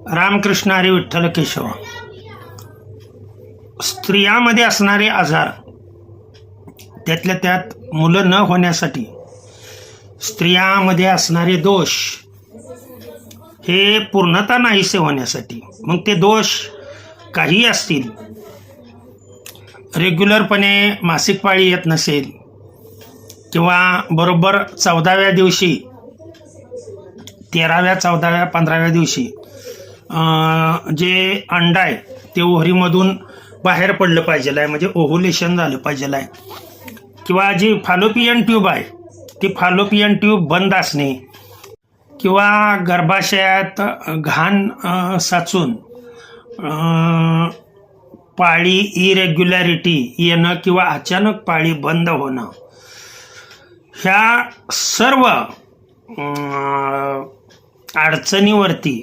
रामकृष्ण हरी विठ्ठल केशव. स्त्रियांमध्ये असणारे आजार, त्यातल्या त्यात मुलं न होण्यासाठी स्त्रियांमध्ये असणारे दोष हे पूर्णता नाहीसे होण्यासाठी, मग ते दोष काही असतील, रेग्युलरपणे मासिक पाळी येत नसेल किंवा बरोबर 14व्या दिवशी 13व्या 14व्या 15व्या दिवशी जे अंड आहे ते ओव्हरीमधून बाहेर पडलं पाहिजे आहे, म्हणजे ओव्हुलेशन झालं पाहिजे आहे, किंवा जी फॅलोपियन ट्यूब आहे ती फॅलोपियन ट्यूब बंद असणे, किंवा गर्भाशयात घाण साचून पाळी इरेग्युलॅरिटी येणं किंवा अचानक पाळी बंद होणं, ह्या सर्व अडचणीवरती